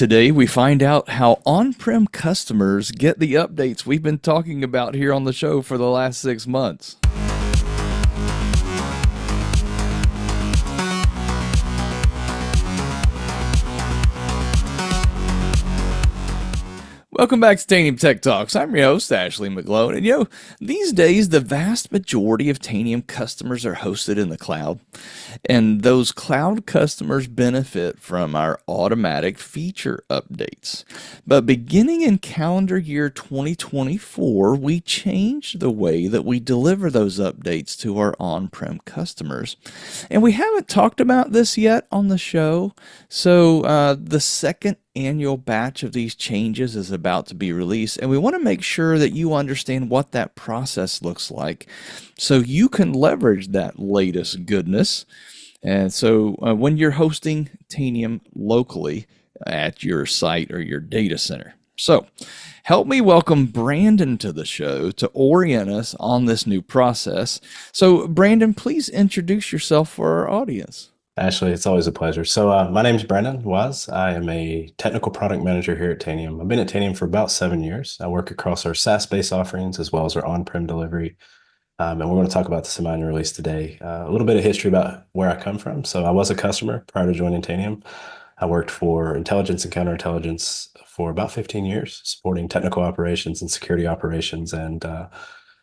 Today, we find out how on-prem customers get the updates we've been talking about here on the show for the last 6 months. Welcome back to Tanium Tech Talks. I'm your host, Ashley McGlone. And these days, the vast majority of Tanium customers are hosted in the cloud. And those cloud customers benefit from our automatic feature updates. But beginning in calendar year 2024, we changed the way that we deliver those updates to our on-prem customers. And we haven't talked about this yet on the show. So the second annual batch of these changes is about to be released, and we want to make sure that you understand what that process looks like so you can leverage that latest goodness. And so when you're hosting Tanium locally at your site or your data center. So help me welcome Brandon to the show to orient us on this new process. So Brandon, please introduce yourself for our audience. Ashley, it's always a pleasure. So my name is Brandon Waz. I am a technical product manager here at Tanium. I've been at Tanium for about 7 years. I work across our SaaS-based offerings as well as our on-prem delivery. And we're going to talk about the Semiannual release today. A little bit of history about where I come from. So I was a customer prior to joining Tanium. I worked for intelligence and counterintelligence for about 15 years, supporting technical operations and security operations, and have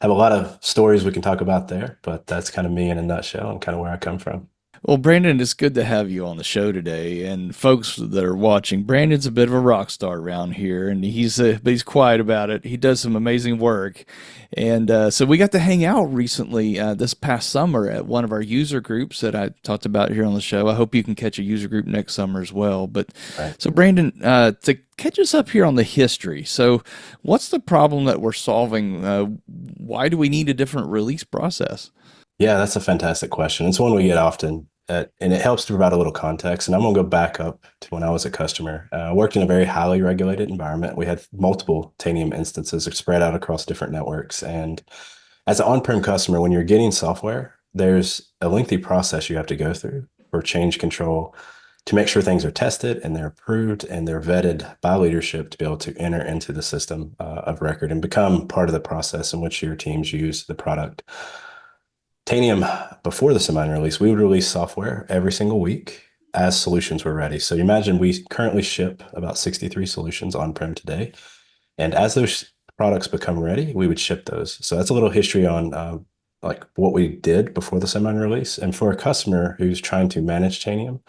a lot of stories we can talk about there. But that's kind of me in a nutshell and kind of where I come from. Well, Brandon, it's good to have you on the show today. And folks that are watching, Brandon's a bit of a rock star around here, and he's quiet about it. He does some amazing work. And so we got to hang out recently this past summer at one of our user groups that I talked about here on the show. I hope you can catch a user group next summer as well. But right. So Brandon, to catch us up here on the history. So what's the problem that we're solving? Why do we need a different release process? Yeah, that's a fantastic question. It's one we get often, and it helps to provide a little context. And I'm going to go back up to when I was a customer. I worked in a very highly regulated environment. We had multiple Tanium instances spread out across different networks. And as an on-prem customer, when you're getting software, there's a lengthy process you have to go through for change control to make sure things are tested and they're approved and they're vetted by leadership to be able to enter into the system of record and become part of the process in which your teams use the product. Tanium, before the Semiannual release, we would release software every single week as solutions were ready. So you imagine we currently ship about 63 solutions on-prem today. And as those products become ready, we would ship those. So that's a little history on like what we did before the Semiannual release. And for a customer who's trying to manage Tanium,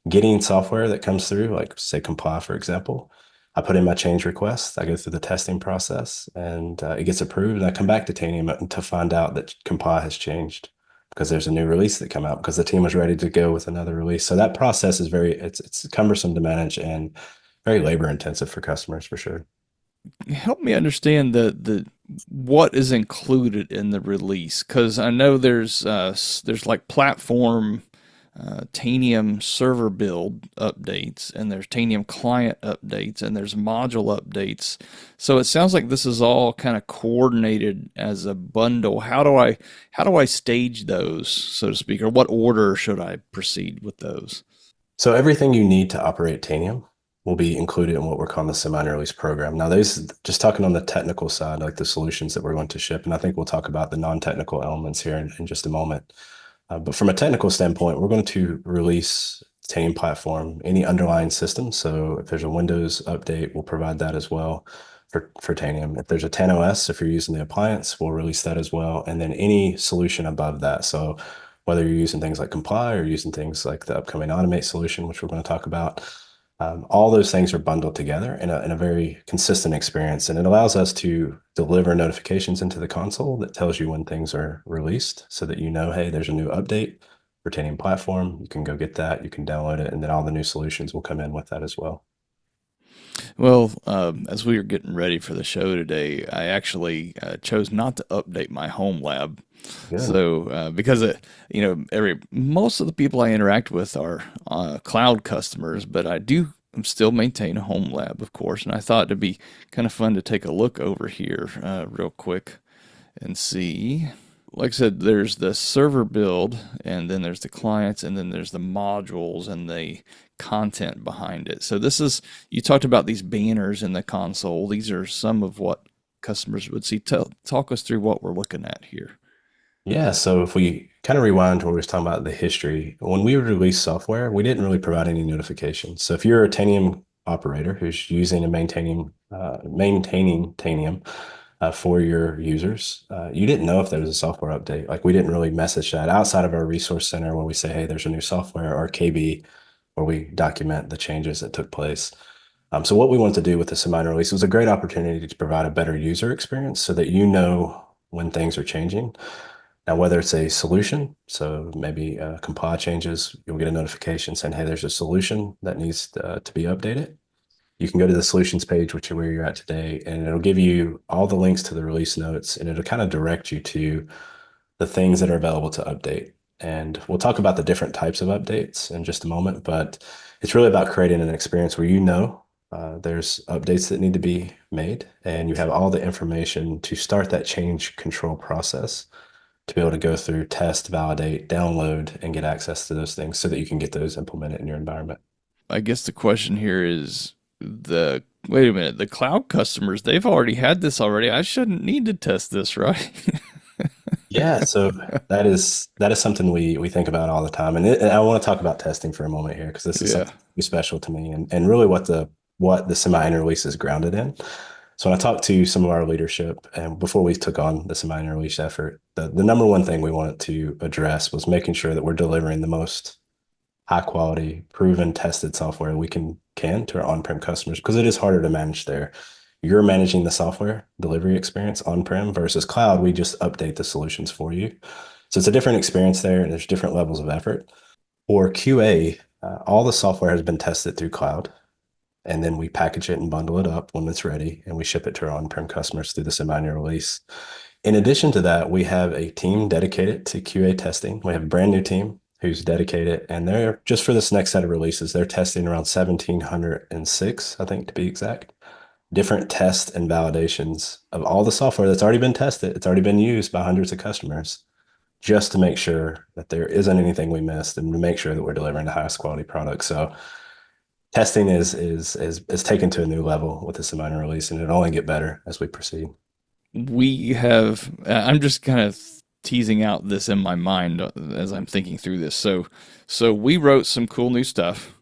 getting software that comes through, like say Comply, for example, I put in my change request, I go through the testing process, and it gets approved, and I come back to Tanium to find out that Comply has changed because there's a new release that come out because the team was ready to go with another release. So that process is it's cumbersome to manage and very labor intensive for customers for sure. Help me understand the what is included in the release, because I know there's like platform Tanium server build updates, and there's Tanium client updates, and there's module updates. So it sounds like this is all kind of coordinated as a bundle. How do I stage those, so to speak, or what order should I proceed with those? So everything you need to operate Tanium will be included in what we're calling the Semiannual release program. Now, those just talking on the technical side, like the solutions that we're going to ship, and I think we'll talk about the non-technical elements here in just a moment. But from a technical standpoint, we're going to release Tanium platform, any underlying system. So if there's a Windows update, we'll provide that as well for Tanium. If there's a TanOS, if you're using the appliance, we'll release that as well. And then any solution above that. So whether you're using things like Comply or using things like the upcoming Automate solution, which we're going to talk about, all those things are bundled together in a very consistent experience, and it allows us to deliver notifications into the console that tells you when things are released so that you know, hey, there's a new update for Tanium platform. You can go get that, you can download it, and then all the new solutions will come in with that as well. Well, as we were getting ready for the show today, I actually chose not to update my home lab. Good. So because most of the people I interact with are cloud customers, but I do still maintain a home lab, of course. And I thought it'd be kind of fun to take a look over here real quick and see like I said, there's the server build, and then there's the clients, and then there's the modules and the content behind it. So this is, you talked about these banners in the console. These are some of what customers would see. Talk us through what we're looking at here. Yeah, so if we kind of rewind to where we was talking about the history, when we released software, we didn't really provide any notifications. So if you're a Tanium operator who's using and maintaining Tanium for your users, you didn't know if there was a software update. Like we didn't really message that outside of our resource center where we say, hey, there's a new software, or KB where we document the changes that took place. So what we wanted to do with the Semiannual release was a great opportunity to provide a better user experience so that you know when things are changing. Now, whether it's a solution, so maybe comply changes, you'll get a notification saying, hey, there's a solution that needs to be updated. You can go to the solutions page, which is where you're at today, and it'll give you all the links to the release notes, and it'll kind of direct you to the things that are available to update. And we'll talk about the different types of updates in just a moment, but it's really about creating an experience where you know there's updates that need to be made, and you have all the information to start that change control process to be able to go through, test, validate, download, and get access to those things so that you can get those implemented in your environment. I guess the question here is wait a minute, the cloud customers, they've already had this already. I shouldn't need to test this, right? Yeah, so that is something we think about all the time, and I want to talk about testing for a moment here because this is Yeah. something special to me, and really what the semi-annual release is grounded in. So when I talked to some of our leadership, and before we took on the semi-annual release effort, the number one thing we wanted to address was making sure that we're delivering the most high quality, proven, tested software we can to our on-prem customers because it is harder to manage there. You're managing the software delivery experience on-prem versus cloud. We just update the solutions for you. So it's a different experience there, and there's different levels of effort. For QA, all the software has been tested through cloud, and then we package it and bundle it up when it's ready, and we ship it to our on-prem customers through the semi-annual release. In addition to that, we have a team dedicated to QA testing. We have a brand new team who's dedicated, and they're just for this next set of releases, they're testing around 1,706, I think to be exact, different tests and validations of all the software that's already been tested. It's already been used by hundreds of customers just to make sure that there isn't anything we missed and to make sure that we're delivering the highest quality product. So testing is taken to a new level with this minor release, and it'll only get better as we proceed. We have, I'm just kind of teasing out this in my mind as I'm thinking through this. So we wrote some cool new stuff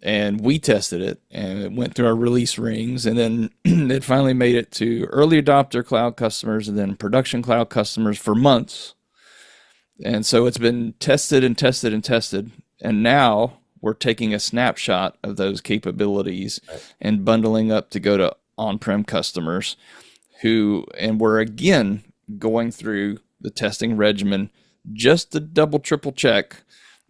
and we tested it and it went through our release rings, and then it finally made it to early adopter cloud customers and then production cloud customers for months. And so it's been tested and tested and tested. And now we're taking a snapshot of those capabilities Right. and bundling up to go to on-prem customers and we're again going through the testing regimen just to double, triple check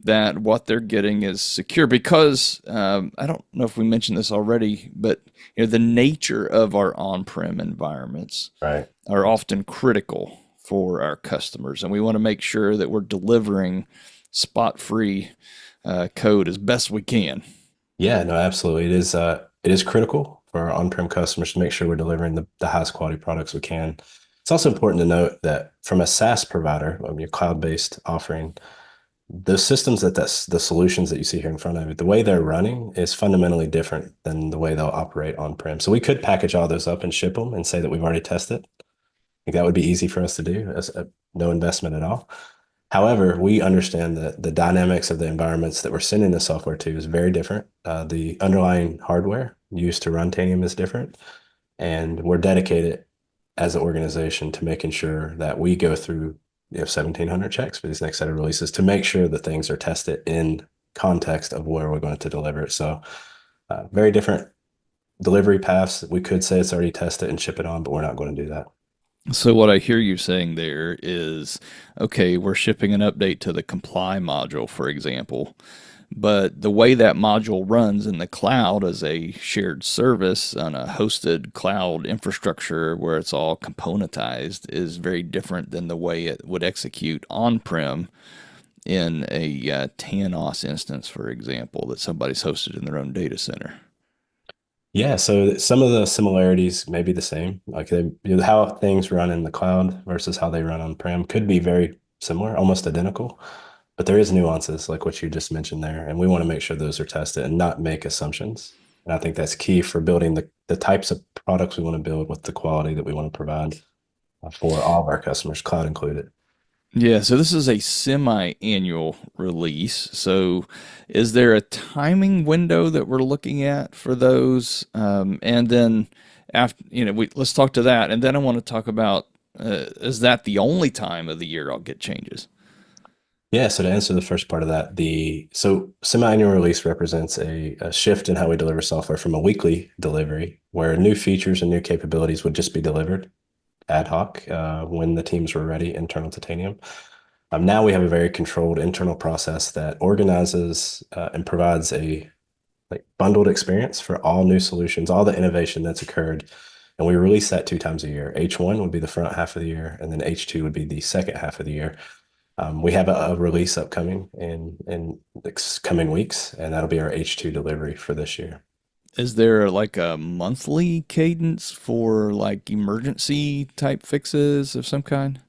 that what they're getting is secure, because I don't know if we mentioned this already, but the nature of our on-prem environments Right. are often critical for our customers, and we want to make sure that we're delivering spot-free code as best we can. Yeah, no, absolutely. It is critical for our on-prem customers to make sure we're delivering the highest quality products we can. It's also important to note that from a SaaS provider, I mean, your cloud-based offering, the systems that's the solutions that you see here in front of you, the way they're running is fundamentally different than the way they'll operate on-prem. So we could package all those up and ship them and say that we've already tested. I think that would be easy for us to do as no investment at all. However, we understand that the dynamics of the environments that we're sending the software to is very different. The underlying hardware used to run Tanium is different, and we're dedicated as an organization to making sure that we go through 1,700 checks for these next set of releases to make sure that things are tested in context of where we're going to deliver it. So, very different delivery paths. We could say it's already tested and ship it on, but we're not going to do that. So what I hear you saying there is, okay, we're shipping an update to the comply module, for example, but the way that module runs in the cloud as a shared service on a hosted cloud infrastructure where it's all componentized is very different than the way it would execute on-prem in a TanOS instance, for example, that somebody's hosted in their own data center. Yeah, so some of the similarities may be the same. Like how things run in the cloud versus how they run on-prem could be very similar, almost identical, but there is nuances like what you just mentioned there, and we want to make sure those are tested and not make assumptions. And I think that's key for building the types of products we want to build with the quality that we want to provide for all of our customers, cloud included. Yeah, so this is a semi-annual release. So is there a timing window that we're looking at for those? And then after, let's talk to that. And then I want to talk about, is that the only time of the year I'll get changes? Yeah, so to answer the first part of that, the so semi-annual release represents a shift in how we deliver software from a weekly delivery, where new features and new capabilities would just be delivered ad hoc when the teams were ready internal to Tanium. Now we have a very controlled internal process that organizes and provides a like bundled experience for all new solutions, all the innovation that's occurred. And we release that 2 times a year. H1 would be the front half of the year, and then H2 would be the second half of the year. We have a release upcoming in the coming weeks, and that'll be our H2 delivery for this year. Is there like a monthly cadence for like emergency type fixes of some kind?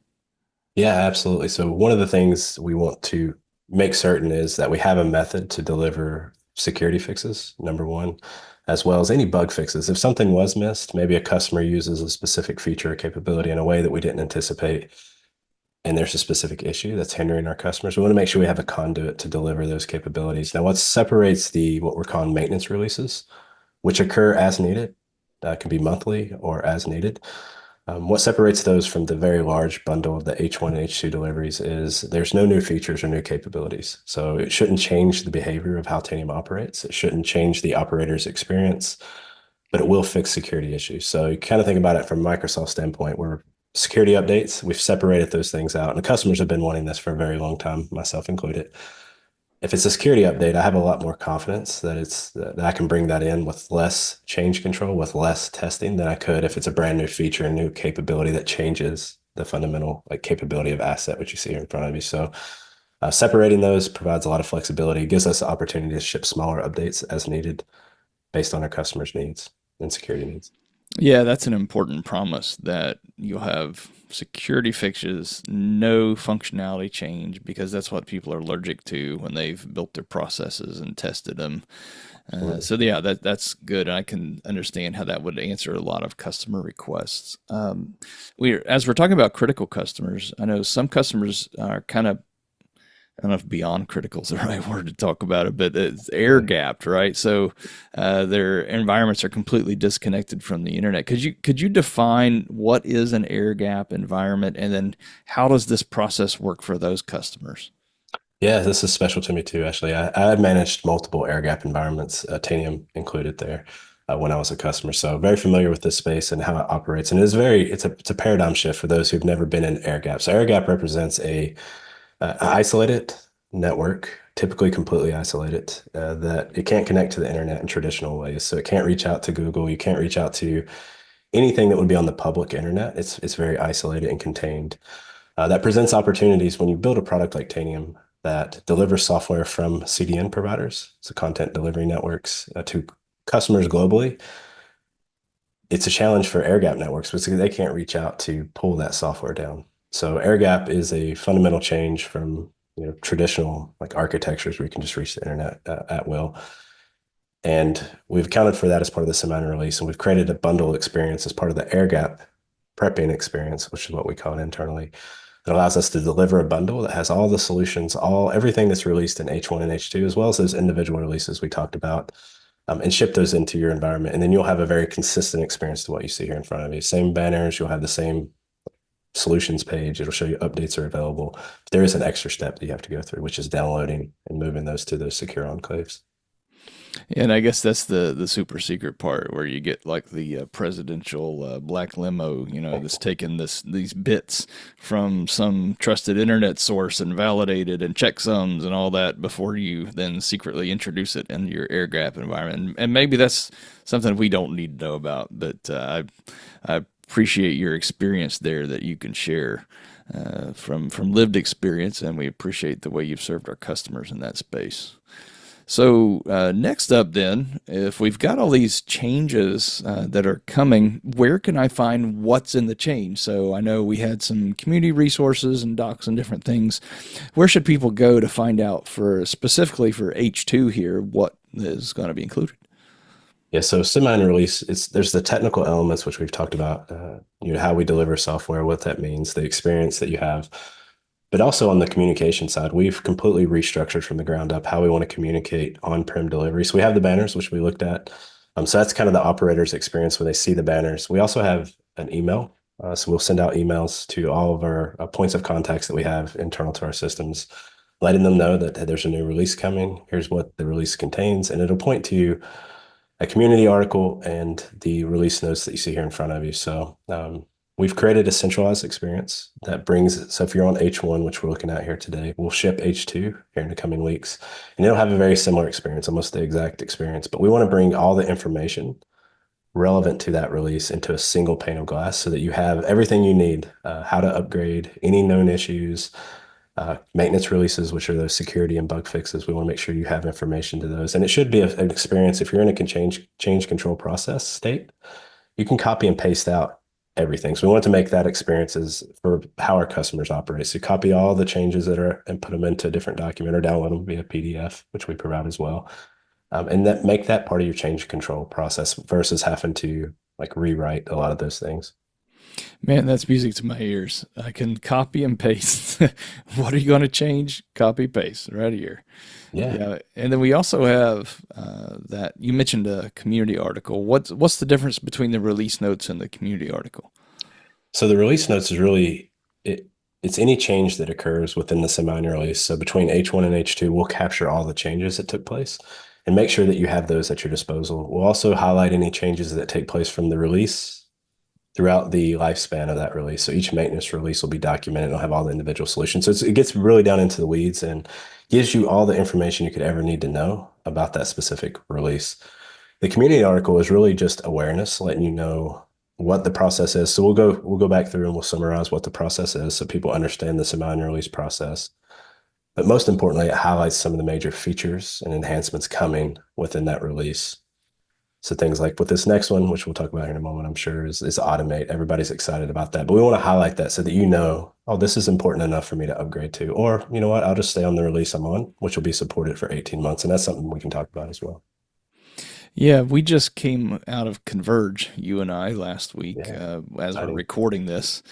Yeah, absolutely. So one of the things we want to make certain is that we have a method to deliver security fixes, number one, as well as any bug fixes. If something was missed, maybe a customer uses a specific feature or capability in a way that we didn't anticipate, and there's a specific issue that's hindering our customers. We want to make sure we have a conduit to deliver those capabilities. Now, what separates the what we're calling maintenance releases, which occur as needed, can be monthly or as needed. What separates those from the very large bundle of the H1 and H2 deliveries is there's no new features or new capabilities. So it shouldn't change the behavior of how Tanium operates. It shouldn't change the operator's experience, but it will fix security issues. So you kind of think about it from Microsoft standpoint, where security updates, we've separated those things out. And the customers have been wanting this for a very long time, myself included. If it's a security update, I have a lot more confidence that I can bring that in with less change control, with less testing than I could if it's a brand new feature, a new capability that changes the fundamental like capability of asset, which you see here in front of you. So separating those provides a lot of flexibility. It gives us the opportunity to ship smaller updates as needed based on our customers' needs and security needs. Yeah, that's an important promise that you'll have security fixes, no functionality change, because that's what people are allergic to when they've built their processes and tested them. Absolutely. So yeah, that's good. I can understand how that would answer a lot of customer requests. As we're talking about critical customers, I know some customers are kind of, I don't know if beyond critical is the right word to talk about it, but it's air gapped, right? So their environments are completely disconnected from the internet. Could you define what is an air gap environment, and then how does this process work for those customers? Yeah, this is special to me too, actually. I managed multiple air gap environments, Tanium included there, when I was a customer. So very familiar with this space and how it operates. And it's a paradigm shift for those who've never been in air gap. So air gap represents a isolated network, typically completely isolated, that it can't connect to the internet in traditional ways. So it can't reach out to Google. You can't reach out to anything that would be on the public internet. It's very isolated and contained. That presents opportunities when you build a product like Tanium that delivers software from CDN providers, so content delivery networks, to customers globally. It's a challenge for air gap networks because they can't reach out to pull that software down. So air gap is a fundamental change from traditional like architectures where you can just reach the internet at will. And we've accounted for that as part of the semi-annual release, and we've created a bundle experience as part of the air gap prepping experience, which is what we call it internally. It allows us to deliver a bundle that has all the solutions, everything that's released in H1 and H2, as well as those individual releases we talked about, and ship those into your environment. And then you'll have a very consistent experience to what you see here in front of you. Same banners, you'll have the same solutions page. It'll show you updates are available. There is an extra step that you have to go through, which is downloading and moving those to those secure enclaves. And I guess that's the super secret part where you get like the presidential black limo, that's taking these bits from some trusted internet source and validated and checksums and all that before you then secretly introduce it into your air gap environment. And maybe that's something we don't need to know about, but I appreciate your experience there that you can share from lived experience, and we appreciate the way you've served our customers in that space. So, next up, then, if we've got all these changes that are coming, where can I find what's in the change? So, I know we had some community resources and docs and different things. Where should people go to find out for specifically for H2 here what is going to be included? Yeah, so semi release, there's the technical elements which we've talked about, how we deliver software, what that means, the experience that you have. But also on the communication side, we've completely restructured from the ground up how we want to communicate on-prem delivery. So we have the banners, which we looked at. So that's kind of the operator's experience when they see the banners. We also have an email. So we'll send out emails to all of our points of contacts that we have internal to our systems, letting them know that there's a new release coming. Here's what the release contains, and it'll point to a community article and the release notes that you see here in front of you. So we've created a centralized experience that brings, so if you're on H1, which we're looking at here today, we'll ship H2 here in the coming weeks, and it'll have a very similar experience, almost the exact experience. But we want to bring all the information relevant to that release into a single pane of glass so that you have everything you need, how to upgrade, any known issues, maintenance releases, which are those security and bug fixes. We want to make sure you have information to those. And it should be an experience. If you're in a change control process state, you can copy and paste out everything. So we want to make that experiences for how our customers operate. So copy all the changes that are and put them into a different document or download them via PDF, which we provide as well. And that make that part of your change control process versus having to like rewrite a lot of those things. Man, that's music to my ears. I can copy and paste. What are you going to change? Copy, paste right here. Yeah. Yeah, and then we also have that you mentioned a community article. What's the difference between the release notes and the community article? So the release notes is really it's any change that occurs within the semi-annual release. So between H1 and H2, we'll capture all the changes that took place and make sure that you have those at your disposal. We'll also highlight any changes that take place from the release throughout the lifespan of that release. So each maintenance release will be documented. It'll have all the individual solutions. So it gets really down into the weeds and gives you all the information you could ever need to know about that specific release. The community article is really just awareness, letting you know what the process is. So we'll go back through and we'll summarize what the process is so people understand the semi-annual release process. But most importantly, it highlights some of the major features and enhancements coming within that release. So things like with this next one, which we'll talk about here in a moment, I'm sure is automate. Everybody's excited about that, but we want to highlight that so that you know, oh, this is important enough for me to upgrade to, or you know what, I'll just stay on the release I'm on, which will be supported for 18 months. And that's something we can talk about as well. Yeah, we just came out of Converge, you and I, last week Yeah, as we're exciting. recording this,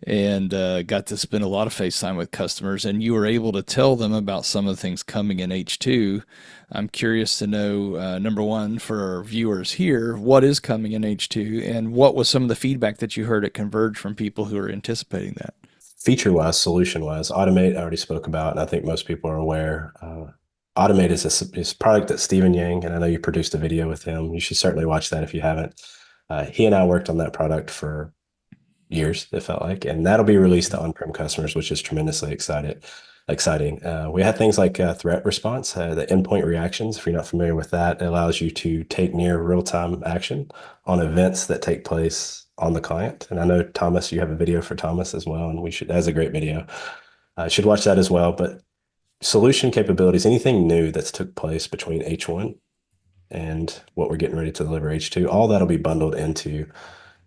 and got to spend a lot of FaceTime with customers. And you were able to tell them about some of the things coming in H2. I'm curious to know, number one, for our viewers here, what is coming in H2, and what was some of the feedback that you heard at Converge from people who are anticipating that? Feature wise, solution wise, Automate, I already spoke about, and I think most people are aware. Automate is a product that Stephen Yang, and I know you produced a video with him. You should certainly watch that if you haven't. He and I worked on that product for years, it felt like, and that'll be released to on-prem customers, which is tremendously exciting. We had things like threat response, the endpoint reactions. If you're not familiar with that, it allows you to take near real-time action on events that take place on the client. And I know Thomas, you have a video for Thomas as well, and that's a great video. Should watch that as well. But solution capabilities, anything new that's took place between H1 and what we're getting ready to deliver H2, all that'll be bundled into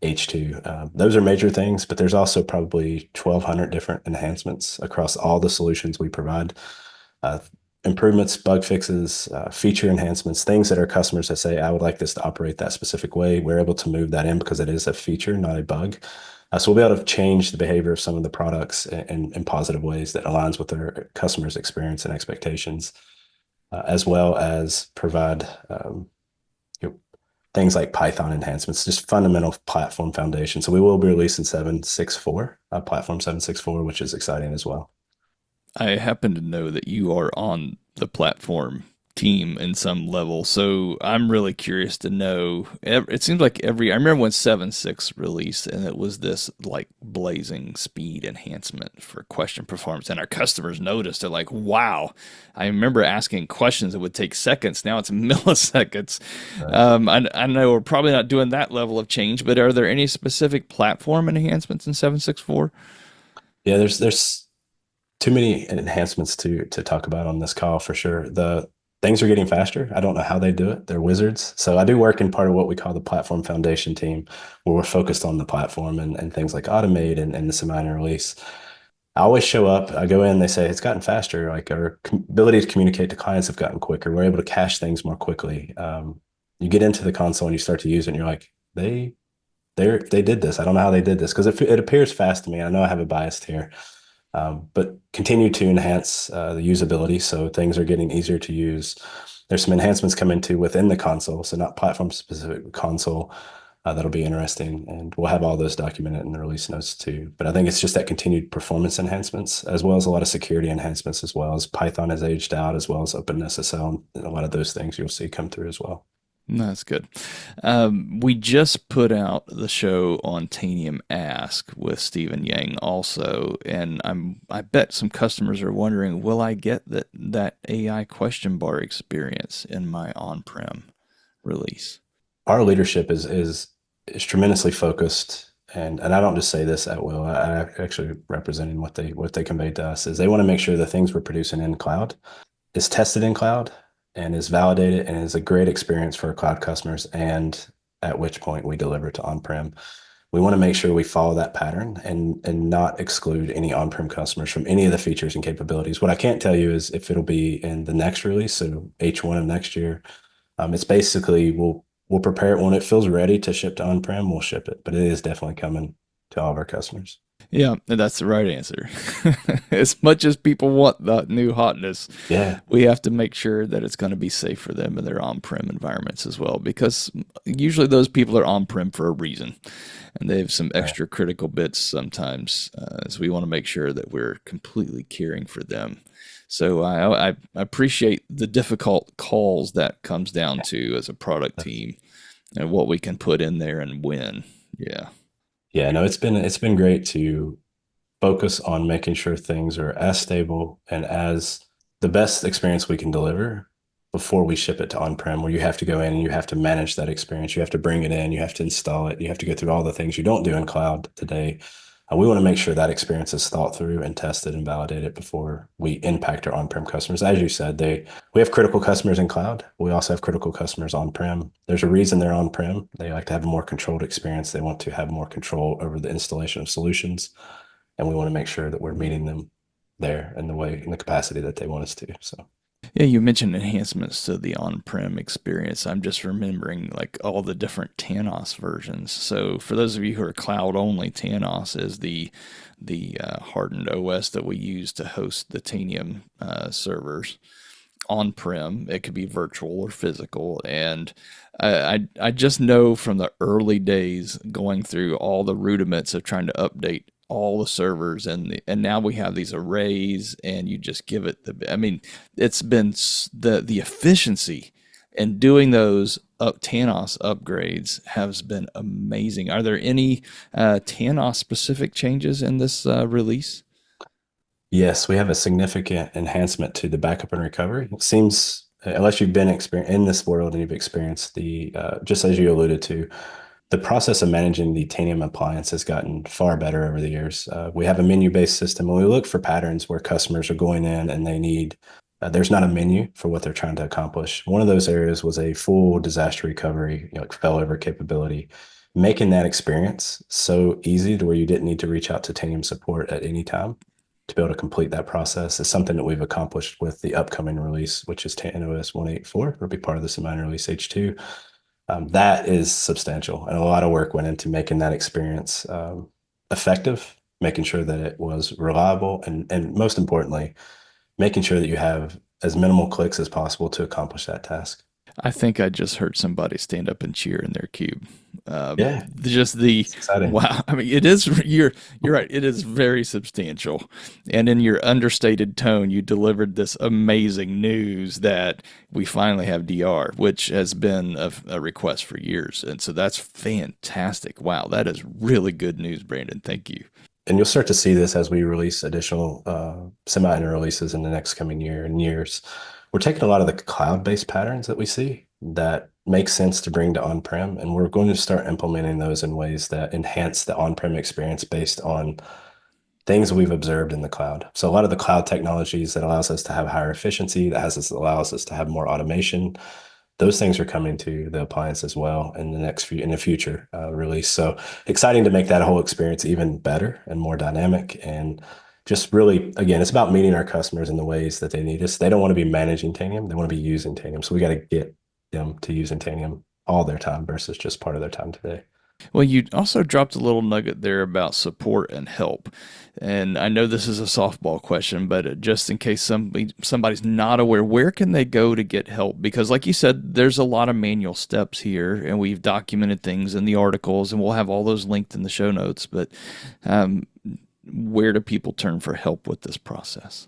H2. Those are major things, but there's also probably 1,200 different enhancements across all the solutions we provide. Uh, Improvements, bug fixes, feature enhancements, things that our customers that say, I would like this to operate that specific way. We're able to move that in because it is a feature, not a bug. So we'll be able to change the behavior of some of the products in positive ways that aligns with our customers' experience and expectations, as well as provide you know, things like Python enhancements, just fundamental platform foundation. So we will be releasing 7.6.4, platform 7.6.4, which is exciting as well. I happen to know that you are on the platform team in some level, so I'm really curious to know. It seems like I remember when 7.6 released, and it was this like blazing speed enhancement for question performance, and our customers noticed. They're like, "Wow!" I remember asking questions that would take seconds. Now it's milliseconds. Right. I know we're probably not doing that level of change, but are there any specific platform enhancements in 7.6.4? Yeah, there's too many enhancements to talk about on this call for sure. things are getting faster. I don't know how they do it. They're wizards. So I do work in part of what we call the platform foundation team, where we're focused on the platform and things like automate and the semi release. I always show up. I go in, they say it's gotten faster. Like our ability to communicate to clients have gotten quicker. We're able to cache things more quickly. You get into the console and you start to use it, and you're like, they did this. I don't know how they did this because it appears fast to me. I know I have a bias here, but continue to enhance the usability so things are getting easier to use. There's some enhancements coming to within the console, so not platform specific console. That'll be interesting, and we'll have all those documented in the release notes too. But I think it's just that continued performance enhancements, as well as a lot of security enhancements, as well as Python has aged out, as well as OpenSSL, and a lot of those things you'll see come through as well. That's good. We just put out the show on Tanium Ask with Stephen Yang also, and I bet some customers are wondering, will I get that AI question bar experience in my on-prem release? Our leadership is tremendously focused, and I don't just say this at will. I actually representing what they conveyed to us is they want to make sure the things we're producing in cloud is tested in cloud and is validated and is a great experience for our cloud customers, and at which point we deliver to on-prem. We want to make sure we follow that pattern and not exclude any on-prem customers from any of the features and capabilities. What I can't tell you is if it'll be in the next release, so H1 of next year. It's basically we'll prepare it when it feels ready to ship to on-prem, we'll ship it, but it is definitely coming to all of our customers. Yeah, that's the right answer. As much as people want the new hotness, Yeah, we have to make sure that it's going to be safe for them in their on-prem environments as well, because usually those people are on-prem for a reason, and they have some yeah, extra critical bits sometimes. So we want to make sure that we're completely caring for them. So I appreciate the difficult calls that comes down to as a product team and what we can put in there and when. Yeah. yeah. No, it's been great to focus on making sure things are as stable and as the best experience we can deliver before we ship it to on-prem, where you have to go in and you have to manage that experience. You have to bring it in, you have to install it, you have to go through all the things you don't do in cloud today. We want to make sure that experience is thought through and tested and validated before we impact our on-prem customers. As you said, we have critical customers in cloud. We also have critical customers on-prem. There's a reason they're on-prem. They like to have a more controlled experience. They want to have more control over the installation of solutions, and we want to make sure that we're meeting them there in the way in the capacity that they want us to. So Yeah, you mentioned enhancements to the on-prem experience. I'm just remembering like all the different TanOS versions. So for those of you who are cloud only, TanOS is the hardened OS that we use to host the Tanium servers on-prem. It could be virtual or physical, and I just know from the early days going through all the rudiments of trying to update all the servers and now we have these arrays and you just give it the. I mean, it's been the efficiency in doing those TANOS upgrades has been amazing. Are there any TANOS specific changes in this release? yes, we have a significant enhancement to the backup and recovery. It seems, unless you've been in this world and you've experienced the, just as you alluded to, the process of managing the Tanium appliance has gotten far better over the years. We have a menu-based system, and we look for patterns where customers are going in and they need, there's not a menu for what they're trying to accomplish. One of those areas was a full disaster recovery, like failover capability, making that experience so easy to where you didn't need to reach out to Tanium support at any time to be able to complete that process is something that we've accomplished with the upcoming release, which is TanOS 184. It'll be part of the Semiannual release H2. That is substantial, and a lot of work went into making that experience effective, making sure that it was reliable, and most importantly, making sure that you have as minimal clicks as possible to accomplish that task. I think I just heard somebody stand up and cheer in their cube. Yeah, Just the it's exciting. wow. I mean, it is. You're right. It is very substantial, and in your understated tone, you delivered this amazing news that we finally have DR, which has been a request for years, and so that's fantastic. Wow, that is really good news, Brandon. Thank you. And you'll start to see this as we release additional semi-annual releases in the next coming year and years. We're taking a lot of the cloud-based patterns that we see that make sense to bring to on-prem, and we're going to start implementing those in ways that enhance the on-prem experience based on things we've observed in the cloud. So a lot of the cloud technologies that allows us to have higher efficiency, allows us to have more automation, those things are coming to the appliance as well in the future release. So exciting to make that whole experience even better and more dynamic. And just really, again, it's about meeting our customers in the ways that they need us. They don't want to be managing Tanium, they want to be using Tanium. So we got to get them to using Tanium all their time versus just part of their time today. Well, you also dropped a little nugget there about support and help. And I know this is a softball question, but just in case somebody's not aware, where can they go to get help? Because like you said, there's a lot of manual steps here, and we've documented things in the articles, and we'll have all those linked in the show notes. But um, where do people turn for help with this process?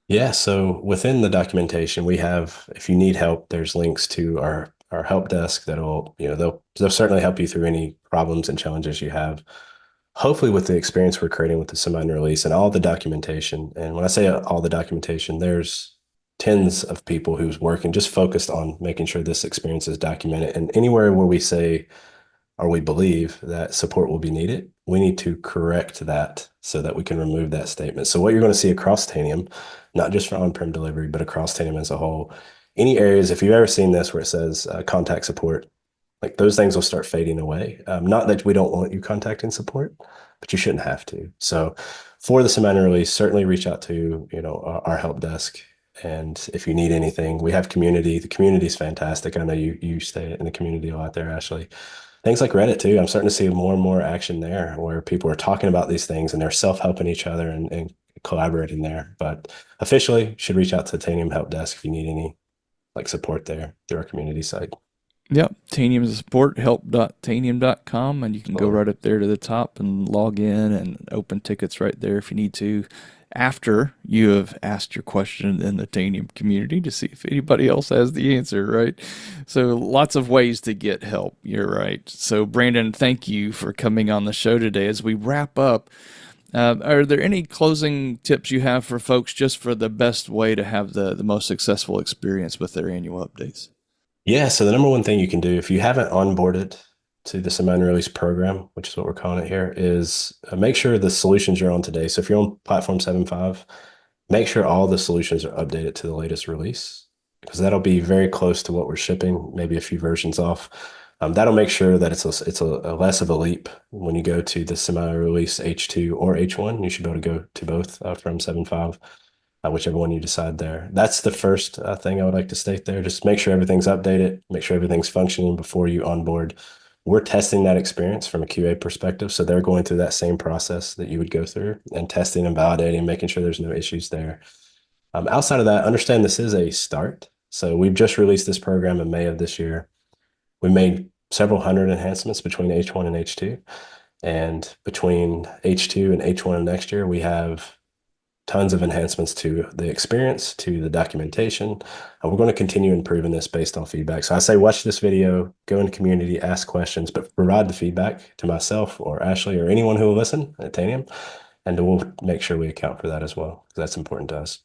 Yeah, so within the documentation, we have, if you need help, there's links to our help desk that'll, they'll certainly help you through any problems and challenges you have. Hopefully, with the experience we're creating with the semi-annual release and all the documentation, and when I say all the documentation, there's tens of people who's working just focused on making sure this experience is documented. And anywhere where we say or we believe that support will be needed, we need to correct that so that we can remove that statement. So what you're going to see across Tanium, not just for on-prem delivery, but across Tanium as a whole, any areas, if you've ever seen this where it says contact support, like those things will start fading away. Not that we don't want you contacting support, but you shouldn't have to. So for the Semiannual release, certainly reach out to, our help desk. And if you need anything, we have community. The community is fantastic. I know you stay in the community a lot there, Ashley. Things like Reddit too. I'm starting to see more and more action there where people are talking about these things and they're self-helping each other and collaborating there. But officially, should reach out to Tanium Help Desk if you need any like support there through our community site. Yep, Tanium support, help.tanium.com, and you can go Well, right up there to the top and log in and open tickets right there if you need to, after you have asked your question in the Tanium community to see if anybody else has the answer, right? So lots of ways to get help. You're right. So Brandon, thank you for coming on the show today. As we wrap up, are there any closing tips you have for folks just for the best way to have the most successful experience with their annual updates? yeah, so the number one thing you can do if you haven't onboarded to the Cement Release program, which is what we're calling it here, is make sure the solutions you're on today. So if you're on platform 7.5, make sure all the solutions are updated to the latest release because that'll be very close to what we're shipping, maybe a few versions off. That'll make sure that it's a less of a leap when you go to the semi-release H2 or H1. You should be able to go to both from 7.5, whichever one you decide there. That's the first thing I would like to state there. Just make sure everything's updated, make sure everything's functioning before you onboard. We're testing that experience from a QA perspective. So they're going through that same process that you would go through and testing and validating, making sure there's no issues there. Outside of that, understand this is a start. So we've just released this program in May of this year. We made several hundred enhancements between H1 and H2. And between H2 and H1 of next year, we have tons of enhancements to the experience, to the documentation. We're going to continue improving this based on feedback. So I say watch this video, go in the community, ask questions, but provide the feedback to myself or Ashley or anyone who will listen at Tanium, and we'll make sure we account for that as well, because that's important to us.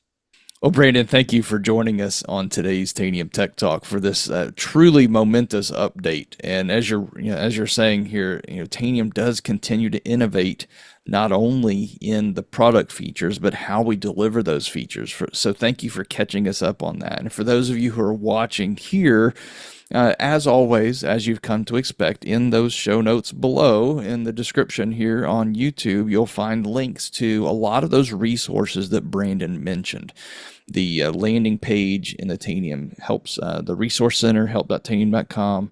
Well, Brandon, thank you for joining us on today's Tanium Tech Talk for this truly momentous update. And as you're saying here, Tanium does continue to innovate not only in the product features but how we deliver those features. So thank you for catching us up on that. And for those of you who are watching here, as always, as you've come to expect, in those show notes below in the description here on YouTube, you'll find links to a lot of those resources that Brandon mentioned. The landing page in the Tanium helps, the resource center, help.tanium.com,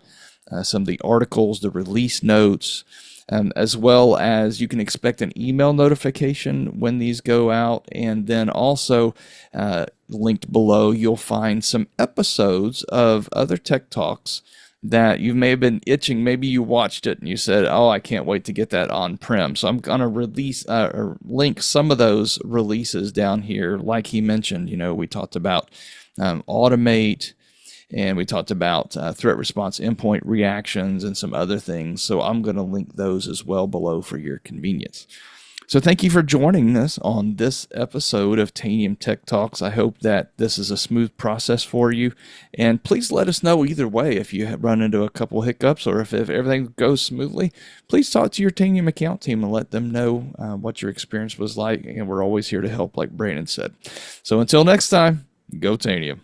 some of the articles, the release notes, as well as you can expect an email notification when these go out. And then also linked below, you'll find some episodes of other Tech Talks that you may have been itching. Maybe you watched it and you said, oh, I can't wait to get that on-prem. So I'm going to release or link some of those releases down here. Like he mentioned, we talked about automate, and we talked about threat response endpoint reactions and some other things. So I'm going to link those as well below for your convenience. So thank you for joining us on this episode of Tanium Tech Talks. I hope that this is a smooth process for you. And please let us know either way if you have run into a couple hiccups or if everything goes smoothly. Please talk to your Tanium account team and let them know what your experience was like. And we're always here to help, like Brandon said. So until next time, go Tanium.